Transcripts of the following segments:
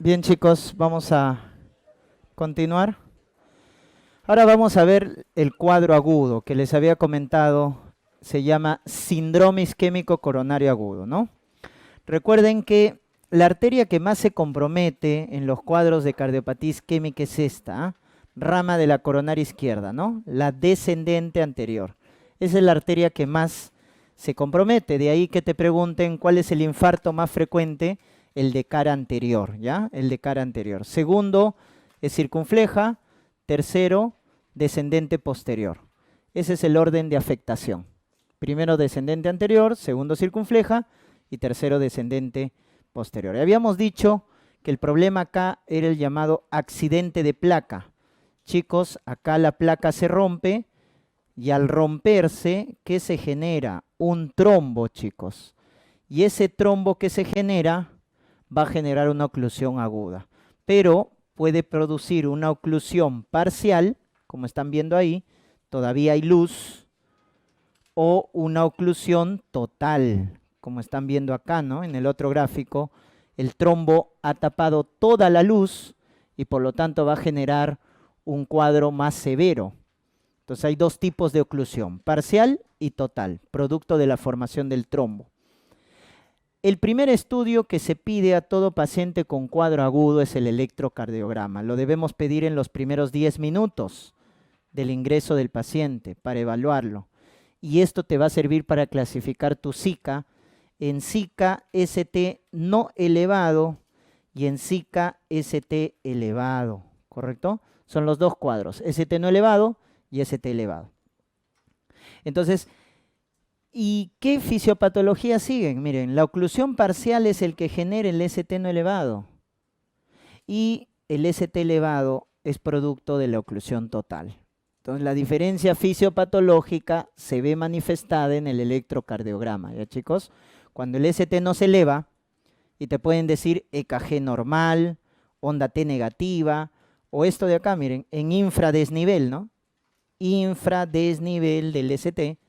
Bien, chicos, vamos a continuar. Ahora vamos a ver el cuadro agudo que les había comentado. Se llama síndrome isquémico coronario agudo, ¿no? Recuerden que la arteria que más se compromete en los cuadros de cardiopatía isquémica es esta, rama de la coronaria izquierda, ¿no? La descendente anterior. Esa es la arteria que más se compromete. De ahí que te pregunten cuál es el infarto más frecuente. El de cara anterior, ¿ya? El de cara anterior. Segundo es circunfleja. Tercero, descendente posterior. Ese es el orden de afectación. Primero descendente anterior, segundo circunfleja y tercero descendente posterior. Y habíamos dicho que el problema acá era el llamado accidente de placa. Chicos, acá la placa se rompe y al romperse, ¿qué se genera? Un trombo, chicos. Y ese trombo que se genera va a generar una oclusión aguda, pero puede producir una oclusión parcial, como están viendo ahí, todavía hay luz, o una oclusión total, como están viendo acá, ¿no? En el otro gráfico, el trombo ha tapado toda la luz y por lo tanto va a generar un cuadro más severo. Entonces hay dos tipos de oclusión, parcial y total, producto de la formación del trombo. El primer estudio que se pide a todo paciente con cuadro agudo es el electrocardiograma. Lo debemos pedir en los primeros 10 minutos del ingreso del paciente para evaluarlo. Y esto te va a servir para clasificar tu SICA en SICA ST no elevado y en SICA ST elevado, ¿correcto? Son los dos cuadros, ST no elevado y ST elevado. Entonces, ¿y qué fisiopatología siguen? Miren, la oclusión parcial es el que genera el ST no elevado y el ST elevado es producto de la oclusión total. Entonces la diferencia fisiopatológica se ve manifestada en el electrocardiograma, ¿ya chicos? Cuando el ST no se eleva y te pueden decir EKG normal, onda T negativa o esto de acá, miren, en infradesnivel, ¿no? Infradesnivel del ST.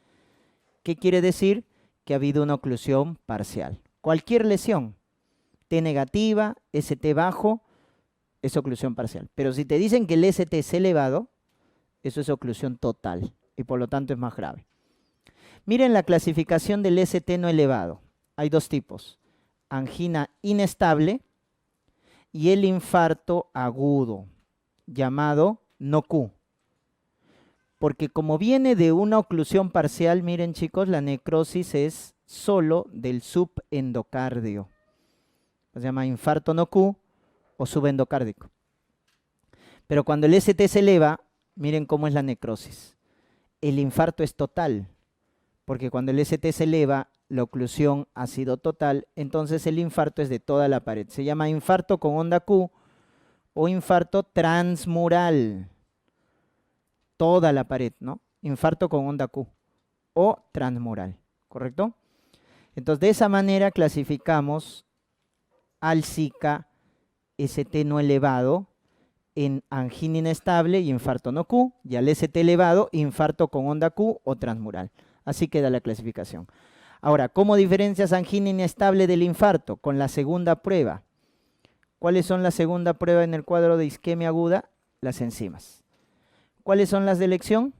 ¿Qué quiere decir? Que ha habido una oclusión parcial. Cualquier lesión, T negativa, ST bajo, es oclusión parcial. Pero si te dicen que el ST es elevado, eso es oclusión total y por lo tanto es más grave. Miren la clasificación del ST no elevado. Hay dos tipos, angina inestable y el infarto agudo, llamado NOCU. Porque como viene de una oclusión parcial, miren chicos, la necrosis es solo del subendocardio. Se llama infarto NOCU o subendocárdico. Pero cuando el ST se eleva, miren cómo es la necrosis. El infarto es total, porque cuando el ST se eleva, la oclusión ha sido total, entonces el infarto es de toda la pared. Se llama infarto con onda Q o infarto transmural. Toda la pared, ¿no? Infarto con onda Q o transmural, ¿correcto? Entonces, de esa manera clasificamos al SICA ST no elevado en angina inestable y infarto no Q, y al ST elevado, infarto con onda Q o transmural. Así queda la clasificación. Ahora, ¿cómo diferencias angina inestable del infarto? Con la segunda prueba. ¿Cuáles son la segunda prueba en el cuadro de isquemia aguda? Las enzimas. ¿Cuáles son las de elección?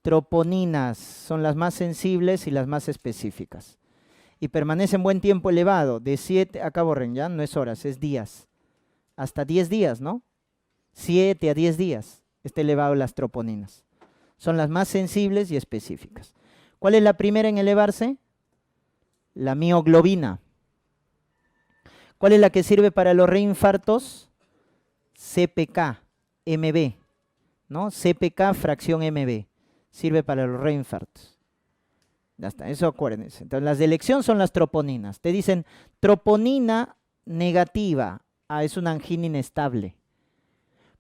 Troponinas, son las más sensibles y las más específicas. Y permanecen buen tiempo elevado, de 7, acá borren ya, no es horas, es días. Hasta 10 días, ¿no? 7 a 10 días está elevado las troponinas. Son las más sensibles y específicas. ¿Cuál es la primera en elevarse? La mioglobina. ¿Cuál es la que sirve para los reinfartos? CPK, MB, ¿no? CPK fracción MB. Sirve para los reinfartos. Ya está, eso acuérdense. Entonces las de elección son las troponinas. Te dicen troponina negativa. Ah, es una angina inestable.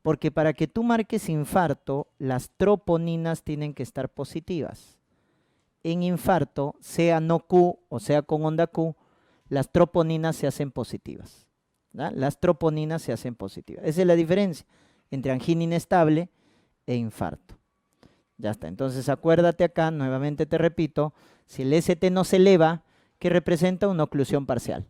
Porque para que tú marques infarto, las troponinas tienen que estar positivas. En infarto, sea no Q o sea con onda Q, las troponinas se hacen positivas. ¿Ya? Las troponinas se hacen positivas. Esa es la diferencia entre angina inestable e infarto. Ya está. Entonces acuérdate acá, nuevamente te repito, si el ST no se eleva, ¿qué representa? Una oclusión parcial.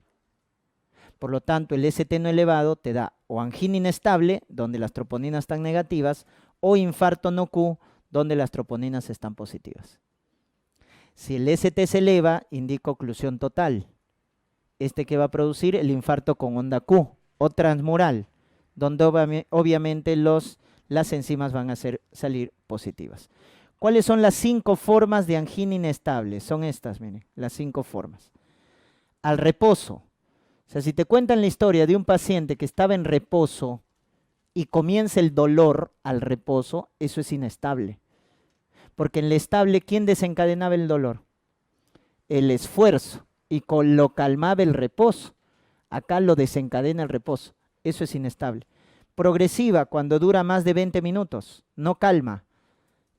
Por lo tanto, el ST no elevado te da o angina inestable, donde las troponinas están negativas, o infarto no Q, donde las troponinas están positivas. Si el ST se eleva, indica oclusión total. Que va a producir el infarto con onda Q o transmural, donde obviamente las enzimas van a salir positivas. ¿Cuáles son las 5 formas de angina inestable? Son estas, miren, las 5 formas. Al reposo. O sea, si te cuentan la historia de un paciente que estaba en reposo y comienza el dolor al reposo, eso es inestable. Porque en el estable, ¿quién desencadenaba el dolor? El esfuerzo, y lo calmaba el reposo. Acá lo desencadena el reposo. Eso es inestable. Progresiva, cuando dura más de 20 minutos, no calma.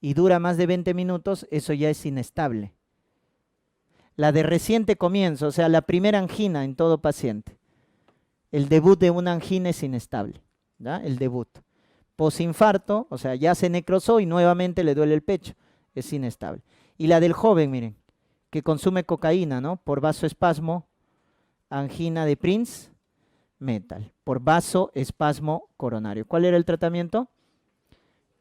Y dura más de 20 minutos, eso ya es inestable. La de reciente comienzo, o sea, la primera angina en todo paciente. El debut de una angina es inestable, ¿ya? El debut. Posinfarto, o sea, ya se necrosó y nuevamente le duele el pecho, es inestable. Y la del joven, miren, que consume cocaína, ¿no? Por vasoespasmo, angina de Prince metal, por vasoespasmo coronario. ¿Cuál era el tratamiento?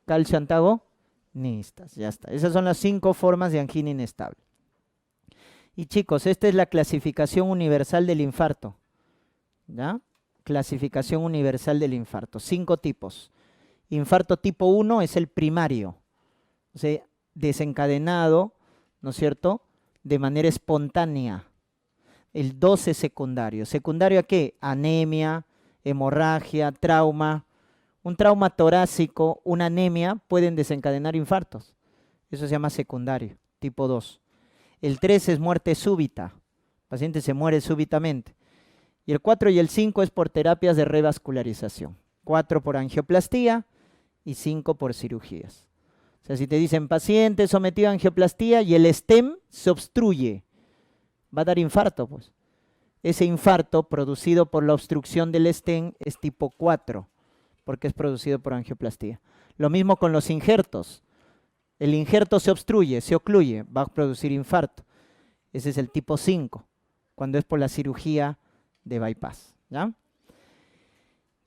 Calcio antagonistas, ya está. Esas son las 5 formas de angina inestable. Y chicos, esta es la clasificación universal del infarto, ¿ya? Clasificación universal del infarto, 5 tipos. Infarto tipo 1 es el primario, o sea, desencadenado, ¿no es cierto?, de manera espontánea. El 2 es secundario. ¿Secundario a qué? Anemia, hemorragia, trauma. Un trauma torácico, una anemia pueden desencadenar infartos. Eso se llama secundario, tipo 2. El 3 es muerte súbita. El paciente se muere súbitamente. Y el 4 y el 5 es por terapias de revascularización. 4 por angioplastía y 5 por cirugías. O sea, si te dicen paciente sometido a angioplastía y el stem se obstruye, va a dar infarto, pues. Ese infarto producido por la obstrucción del stem es tipo 4, porque es producido por angioplastía. Lo mismo con los injertos. El injerto se obstruye, se ocluye, va a producir infarto. Ese es el tipo 5, cuando es por la cirugía de bypass, ¿ya?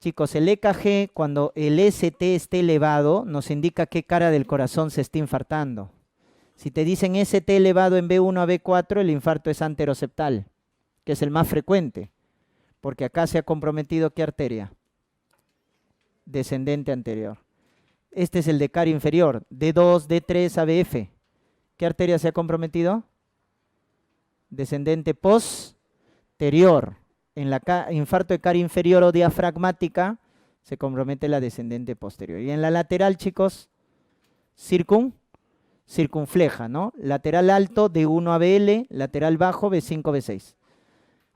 Chicos, el EKG, cuando el ST esté elevado, nos indica qué cara del corazón se está infartando. Si te dicen ST elevado en B1 a B4, el infarto es anteroseptal, que es el más frecuente, porque acá se ha comprometido ¿qué arteria? Descendente anterior. Este es el de cara inferior, D2, D3, ABF. ¿Qué arteria se ha comprometido? Descendente posterior. En la infarto de cara inferior o diafragmática se compromete la descendente posterior. Y en la lateral, chicos, circunfleja, ¿no? Lateral alto de 1 a BL, lateral bajo B5, B6.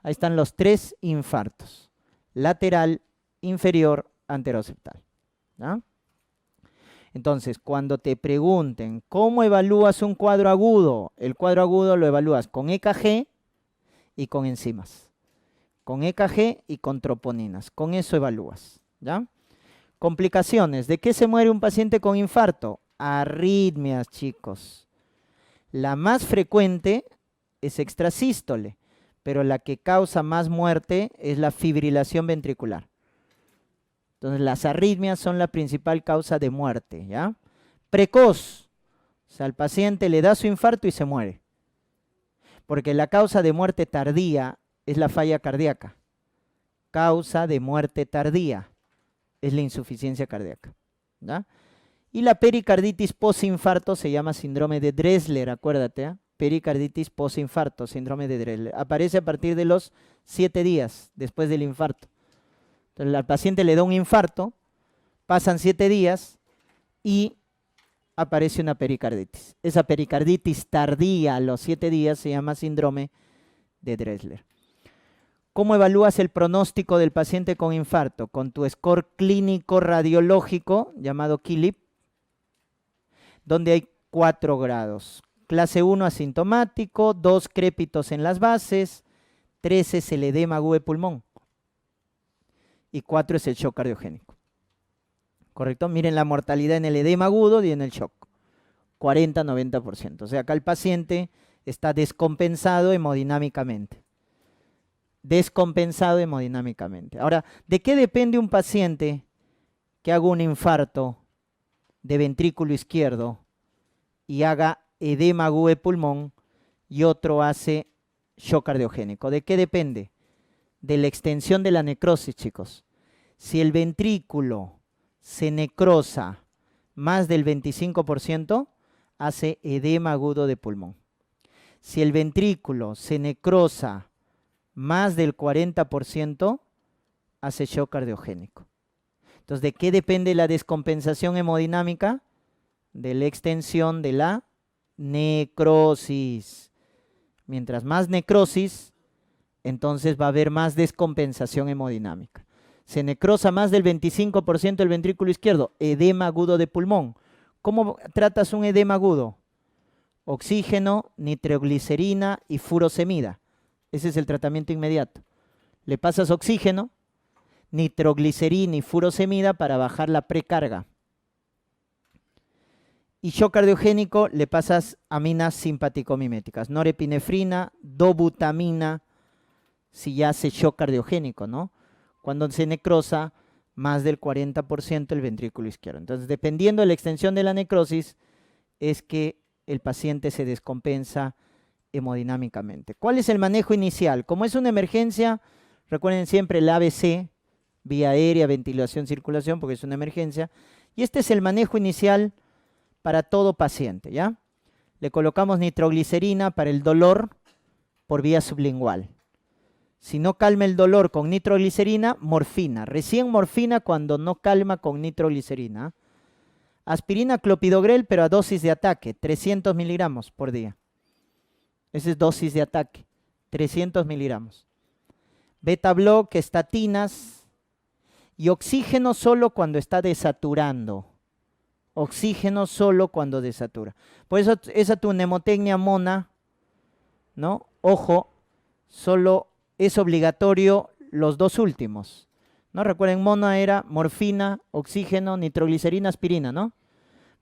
Ahí están los 3 infartos. Lateral, inferior, anteroseptal, ¿no? Entonces, cuando te pregunten cómo evalúas un cuadro agudo, el cuadro agudo lo evalúas con EKG y con enzimas. Con EKG y con troponinas. Con eso evalúas, ¿ya? Complicaciones. ¿De qué se muere un paciente con infarto? Arritmias, chicos. La más frecuente es extrasístole, pero la que causa más muerte es la fibrilación ventricular. Entonces, las arritmias son la principal causa de muerte, ¿ya? Precoz. O sea, al paciente le da su infarto y se muere. Porque la causa de muerte tardía es la falla cardíaca. Causa de muerte tardía es la insuficiencia cardíaca, ¿ya? Y la pericarditis postinfarto se llama síndrome de Dressler, acuérdate, ¿eh? Pericarditis postinfarto, síndrome de Dressler. Aparece a partir de los 7 días después del infarto. Entonces al paciente le da un infarto, pasan 7 días y aparece una pericarditis. Esa pericarditis tardía a los 7 días se llama síndrome de Dressler. ¿Cómo evalúas el pronóstico del paciente con infarto? Con tu score clínico radiológico, llamado KILIP, donde hay 4 grados. Clase 1 asintomático, 2 crépitos en las bases, 3 es el edema agudo de pulmón y 4 es el shock cardiogénico. ¿Correcto? Miren la mortalidad en el edema agudo y en el shock. 40-90%. O sea, acá el paciente está descompensado hemodinámicamente. descompensado hemodinámicamente. Ahora, ¿de qué depende un paciente que haga un infarto de ventrículo izquierdo y haga edema agudo de pulmón y otro hace shock cardiogénico? ¿De qué depende? De la extensión de la necrosis, chicos. Si el ventrículo se necrosa más del 25%, hace edema agudo de pulmón. Si el ventrículo se necrosa más del 40%, hace shock cardiogénico. Entonces, ¿de qué depende la descompensación hemodinámica? De la extensión de la necrosis. Mientras más necrosis, entonces va a haber más descompensación hemodinámica. Se necrosa más del 25% del ventrículo izquierdo, edema agudo de pulmón. ¿Cómo tratas un edema agudo? Oxígeno, nitroglicerina y furosemida. Ese es el tratamiento inmediato. Le pasas oxígeno, nitroglicerina y furosemida para bajar la precarga. Y shock cardiogénico le pasas aminas simpaticomiméticas, norepinefrina, dobutamina, si ya hace shock cardiogénico, ¿no? Cuando se necrosa más del 40% el ventrículo izquierdo. Entonces, dependiendo de la extensión de la necrosis, es que el paciente se descompensa hemodinámicamente. ¿Cuál es el manejo inicial? Como es una emergencia, recuerden siempre el ABC, vía aérea, ventilación, circulación, porque es una emergencia. Y este es el manejo inicial para todo paciente, ¿ya? Le colocamos nitroglicerina para el dolor por vía sublingual. Si no calma el dolor con nitroglicerina, morfina. Recién morfina cuando no calma con nitroglicerina. Aspirina, clopidogrel, pero a dosis de ataque, 300 miligramos por día. Esa es dosis de ataque, 300 miligramos. Beta-block, estatinas y oxígeno solo cuando está desaturando. Oxígeno solo cuando desatura. Por eso esa tu mnemotecnia mona, ¿no? Ojo, solo es obligatorio los dos últimos, ¿no? Recuerden, mona era morfina, oxígeno, nitroglicerina, aspirina, ¿no?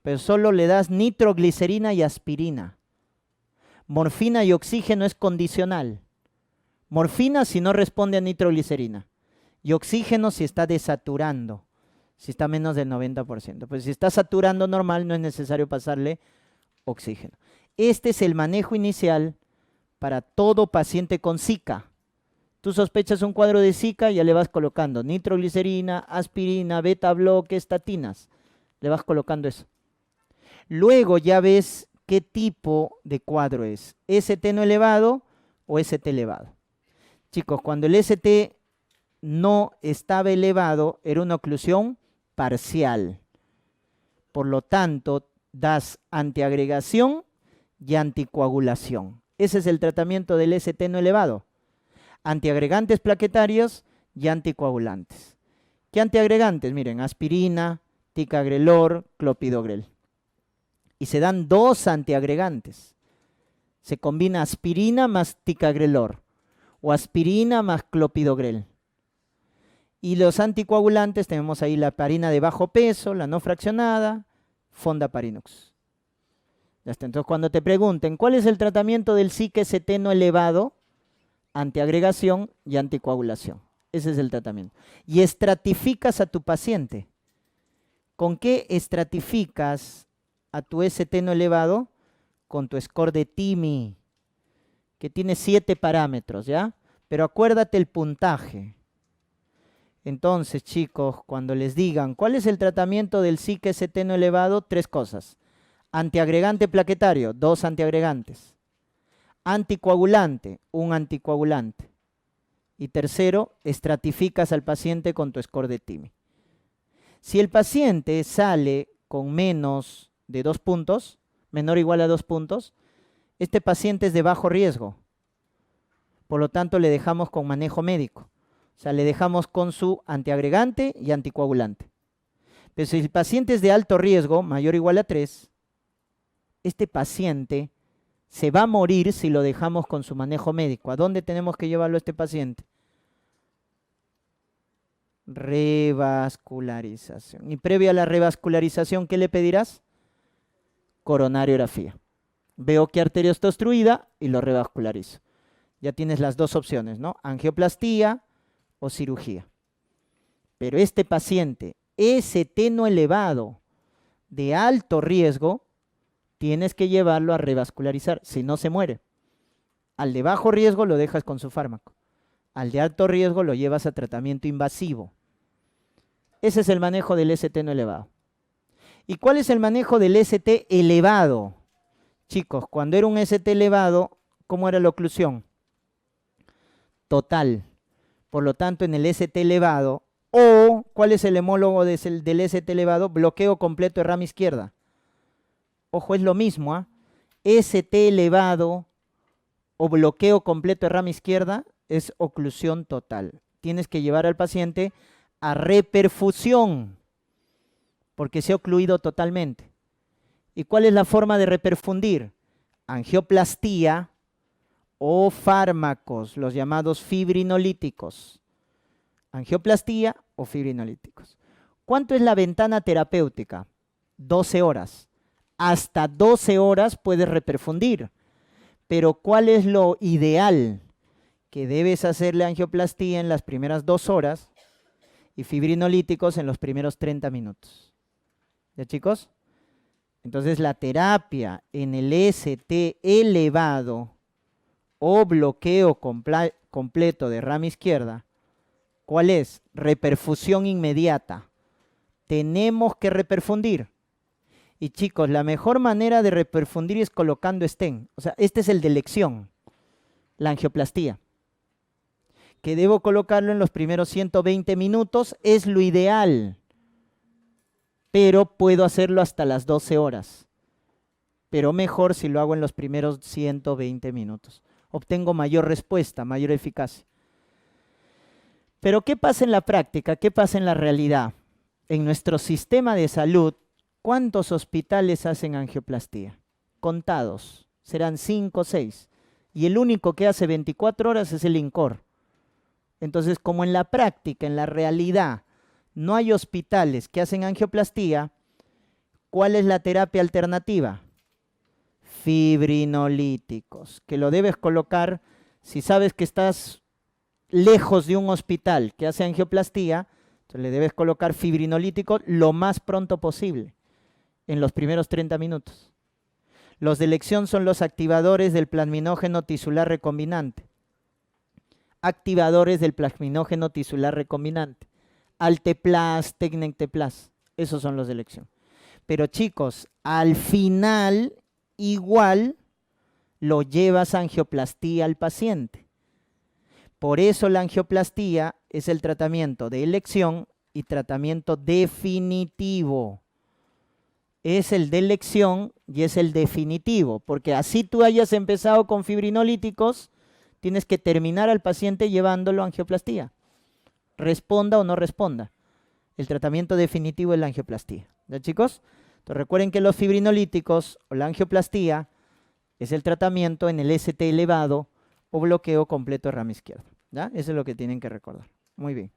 Pero solo le das nitroglicerina y aspirina. Morfina y oxígeno es condicional. Morfina si no responde a nitroglicerina. Y oxígeno si está desaturando, si está menos del 90%. Pues si está saturando normal, no es necesario pasarle oxígeno. Este es el manejo inicial para todo paciente con Zika. Tú sospechas un cuadro de Zika, ya le vas colocando nitroglicerina, aspirina, beta-bloque, estatinas. Le vas colocando eso. Luego ya ves qué tipo de cuadro es. ST no elevado o ST elevado. Chicos, cuando el ST no estaba elevado, era una oclusión parcial. Por lo tanto, das antiagregación y anticoagulación. Ese es el tratamiento del ST no elevado. Antiagregantes plaquetarios y anticoagulantes. ¿Qué antiagregantes? Miren, aspirina, ticagrelor, clopidogrel. Y se dan dos antiagregantes. Se combina aspirina más ticagrelor o aspirina más clopidogrel. Y los anticoagulantes tenemos ahí la heparina de bajo peso, la no fraccionada, fondaparinux. Ya está. Entonces, cuando te pregunten, ¿cuál es el tratamiento del Zika-ST no elevado? Antiagregación y anticoagulación. Ese es el tratamiento. Y estratificas a tu paciente. ¿Con qué estratificas a tu ST no elevado? Con tu score de TIMI, que tiene 7 parámetros, ¿ya? Pero acuérdate el puntaje. Entonces, chicos, cuando les digan, ¿cuál es el tratamiento del Zika-ST no elevado? 3 cosas. Antiagregante plaquetario, 2 antiagregantes. Anticoagulante, un anticoagulante. Y tercero, estratificas al paciente con tu score de TIMI. Si el paciente sale con menos de 2 puntos, menor o igual a 2 puntos, este paciente es de bajo riesgo. Por lo tanto, le dejamos con manejo médico. O sea, le dejamos con su antiagregante y anticoagulante. Pero si el paciente es de alto riesgo, mayor o igual a 3, este paciente se va a morir si lo dejamos con su manejo médico. ¿A dónde tenemos que llevarlo a este paciente? Revascularización. Y previo a la revascularización, ¿qué le pedirás? Coronariografía. Veo qué arteria está obstruida y lo revascularizo. Ya tienes las dos opciones, ¿no? Angioplastía o cirugía. Pero este paciente, ST no elevado, de alto riesgo, tienes que llevarlo a revascularizar, si no se muere. Al de bajo riesgo lo dejas con su fármaco. Al de alto riesgo lo llevas a tratamiento invasivo. Ese es el manejo del ST no elevado. ¿Y cuál es el manejo del ST elevado? Chicos, cuando era un ST elevado, ¿cómo era la oclusión? Total. Por lo tanto, en el ST elevado, o, ¿cuál es el homólogo del ST elevado? Bloqueo completo de rama izquierda. Ojo, es lo mismo, ¿ah? ST elevado o bloqueo completo de rama izquierda es oclusión total. Tienes que llevar al paciente a reperfusión, porque se ha ocluido totalmente. ¿Y cuál es la forma de reperfundir? Angioplastía o fármacos, los llamados fibrinolíticos. Angioplastía o fibrinolíticos. ¿Cuánto es la ventana terapéutica? 12 horas. Hasta 12 horas puedes reperfundir. Pero ¿cuál es lo ideal? Que debes hacerle angioplastía en las primeras 2 horas y fibrinolíticos en los primeros 30 minutos. ¿Ya, chicos? Entonces la terapia en el ST elevado o bloqueo completo de rama izquierda, ¿cuál es? Reperfusión inmediata. Tenemos que reperfundir. Y chicos, la mejor manera de reperfundir es colocando stent. O sea, este es el de elección, la angioplastía. Que debo colocarlo en los primeros 120 minutos, es lo ideal. Pero puedo hacerlo hasta las 12 horas. Pero mejor si lo hago en los primeros 120 minutos. Obtengo mayor respuesta, mayor eficacia. Pero ¿qué pasa en la práctica? ¿Qué pasa en la realidad? En nuestro sistema de salud, ¿cuántos hospitales hacen angioplastía? Contados, serán 5 o 6. Y el único que hace 24 horas es el INCOR. Entonces, como en la práctica, en la realidad, no hay hospitales que hacen angioplastía, ¿cuál es la terapia alternativa? Fibrinolíticos, que lo debes colocar si sabes que estás lejos de un hospital que hace angioplastía, entonces le debes colocar fibrinolítico lo más pronto posible, en los primeros 30 minutos. Los de elección son los activadores del plasminógeno tisular recombinante. Activadores del plasminógeno tisular recombinante. Alteplas, Tecnecteplas, esos son los de elección. Pero chicos, al final igual lo llevas a angioplastía al paciente. Por eso la angioplastía es el tratamiento de elección y tratamiento definitivo. Es el de elección y es el definitivo, porque así tú hayas empezado con fibrinolíticos, tienes que terminar al paciente llevándolo a angioplastía. Responda o no responda. El tratamiento definitivo es la angioplastía. ¿Ya, chicos? Entonces recuerden que los fibrinolíticos o la angioplastía es el tratamiento en el ST elevado o bloqueo completo de rama izquierda. ¿Ya? Eso es lo que tienen que recordar. Muy bien.